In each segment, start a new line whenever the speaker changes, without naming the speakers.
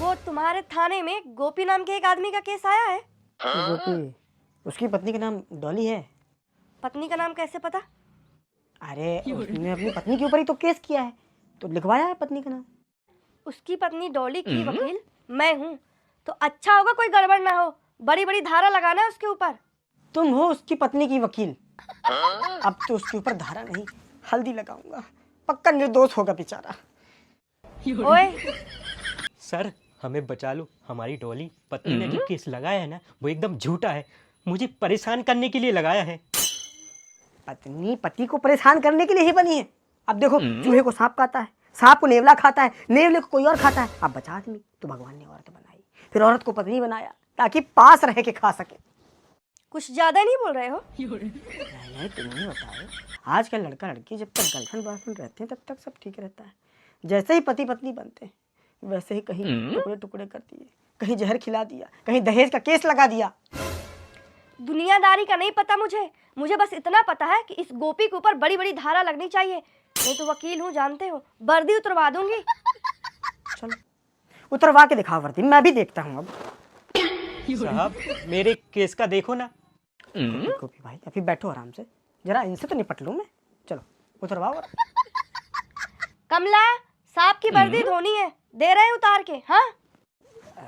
वो तुम्हारे थाने में गोपी नाम के एक आदमी का केस आया है।
गोपी, उसकी पत्नी का नाम डॉली है।
पत्नी का नाम कैसे पता?
अरे उसने अपनी पत्नी के ऊपर ही तो केस किया है, तो लिखवाया है पत्नी का नाम।
उसकी पत्नी डॉली की वकील मैं हूँ, तो अच्छा होगा कोई गड़बड़ ना हो। बड़ी बड़ी धारा लगाना है उसके ऊपर।
तुम हो उसकी पत्नी की वकील। अब तो उसके ऊपर धारा नहीं, हल्दी लगाऊंगा। पक्का निर्दोष होगा बेचारा।
ओए,
सर हमें बचा लो, हमारी डॉली पत्नी ने जो केस लगाया है ना वो एकदम झूठा है, मुझे परेशान करने के लिए लगाया है।
पत्नी पति को परेशान करने के लिए ही बनी है। अब देखो, चूहे को सांप खाता है, सांप को नेवला खाता है, नेवले को कोई और खाता है। अब बचा आदमी तो भगवान ने औरत बनाई, फिर औरत को पत्नी बनाया ताकि पास रह के खा सके।
कुछ ज्यादा नहीं बोल रहे हो?
नहीं तुम नहीं बताओ। आजकल लड़का लड़की जब तक गर्लफ्रेंड बॉयफ्रेंड रहते हैं तब तक सब ठीक रहता है। जैसे ही पति पत्नी बनते हैं वैसे ही कहीं टुकड़े टुकड़े कर दिए, कहीं जहर खिला दिया, कहीं दहेज का केस लगा दिया।
दुनियादारी का नहीं पता मुझे बस इतना पता है कि इस गोपी के ऊपर बड़ी बड़ी धारा लगनी चाहिए। मैं तो वकील हूँ, जानते हो, वर्दी उतरवा दूंगी।
चलो उतरवा के दिखाओ वर्दी, मैं भी देखता हूँ। अब
साहब मेरे केस का देखो ना।
गोपी भाई अभी बैठो आराम से, जरा इनसे तो निपट लूँ मैं। चलो उतरवाओ।
कमला, सांप की वर्दी धोनी है, दे रहे हैं उतार के। हाँ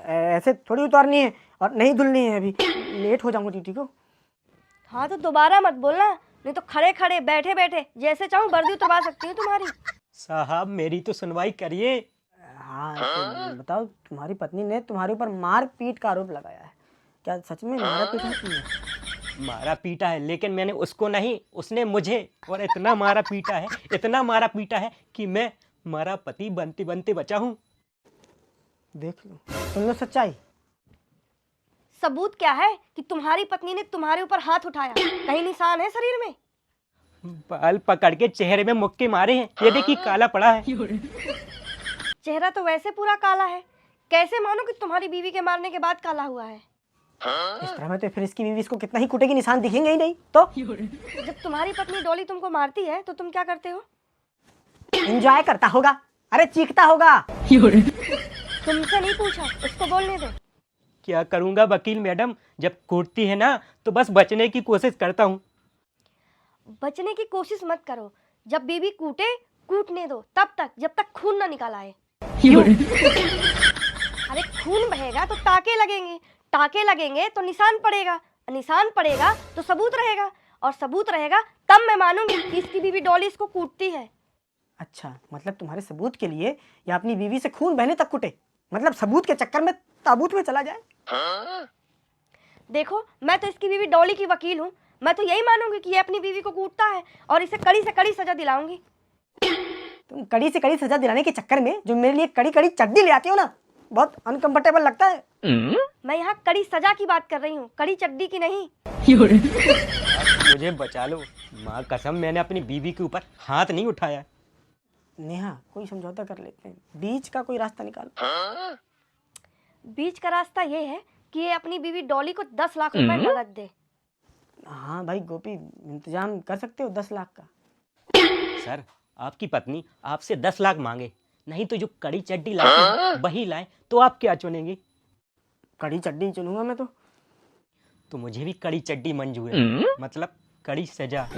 ऐसे थोड़ी उतारनी है और नहीं धुलनी है, अभी लेट हो जाऊंगा ड्यूटी को।
हाँ तो दोबारा मत बोलना, नहीं तो खड़े खड़े बैठे बैठे जैसे चाहूँ वर्दी उतरवा सकती हूँ तुम्हारी।
साहब मेरी तो सुनवाई करिए।
हाँ तो बताओ, तुम्हारी पत्नी ने तुम्हारे ऊपर मार पीट का आरोप लगाया है, क्या सच में मारा पीटा है तुमने?
मारा पीटा है, लेकिन मैंने उसको नहीं, उसने मुझे। और इतना मारा पीटा है, इतना मारा पीटा है कि मैं मारा पति बनते बनते बचा हूँ।
देख लो, सुन लो सच्चाई।
सबूत क्या है कि तुम्हारी पत्नी ने तुम्हारे ऊपर हाथ उठाया? कहीं निशान है शरीर में?
बाल पकड़ के चेहरे में मुक्के मारे हैं, ये देखिए काला पड़ा है।
चेहरा तो वैसे पूरा काला है, कैसे मानो कि तुम्हारी बीवी के मारने के बाद काला हुआ है?
इस तरह में तो फिर इसकी बीवी इसको कितना ही कुटेगी, निशान दिखेंगे ही नहीं। तो
जब तुम्हारी पत्नी डॉली तुमको मारती है तो तुम क्या करते हो?
एंजॉय करता होगा, अरे चीखता होगा।
तुमसे नहीं पूछा, उसको बोलने दो।
क्या करूंगा वकील मैडम, जब कूटती है ना तो बस बचने की कोशिश करता हूँ।
बचने की कोशिश मत करो, जब बीवी कूटे कूटने दो, तब तक जब तक खून ना निकल आए। अरे खून बहेगा तो टाके लगेंगे, टाके लगेंगे तो निशान पड़ेगा, निशान पड़ेगा तो सबूत रहेगा, और सबूत रहेगा तब मैं मानूंगी कि इसकी बीवी डॉली इसको कूटती है।
अच्छा, मतलब तुम्हारे सबूत के लिए या अपनी बीवी से खून बहने तक कुटे, मतलब सबूत के चक्कर में ताबूत में चला जाए।
देखो, मैं तो इसकी बीवी डॉली की वकील हूँ, मैं तो यही मानूंगी कि ये अपनी बीवी को कूटता है और इसे कड़ी से कड़ी सजा दिलाऊंगी।
तुम कड़ी से कड़ी सजा दिलाने के चक्कर में जो मेरे लिए कड़ी कड़ी चड्डी ले आती हो ना, बहुत अनकंफर्टेबल लगता है।
मैं यहाँ कड़ी सजा की बात कर रही हूँ, कड़ी चड्डी की नहीं।
मुझे बचा लो, माँ कसम मैंने अपनी बीवी के ऊपर हाथ नहीं उठाया।
नेहा, कोई समझौता कर लेते हैं, बीच का कोई रास्ता निकालो।
बीच का रास्ता ये है कि ये अपनी बीवी डॉली को 10 लाख रुपए नगद दे।
हाँ भाई गोपी, इंतजाम कर सकते हो 10 लाख का?
सर आपकी पत्नी आपसे 10 लाख मांगे, नहीं तो जो कड़ी चड्डी लाए वही लाए, तो आप क्या चुनेंगे?
कड़ी चड्डी चुनूंगा मैं तो
मुझे भी कड़ी चड्डी मंजूर है, मतलब कड़ी सजा।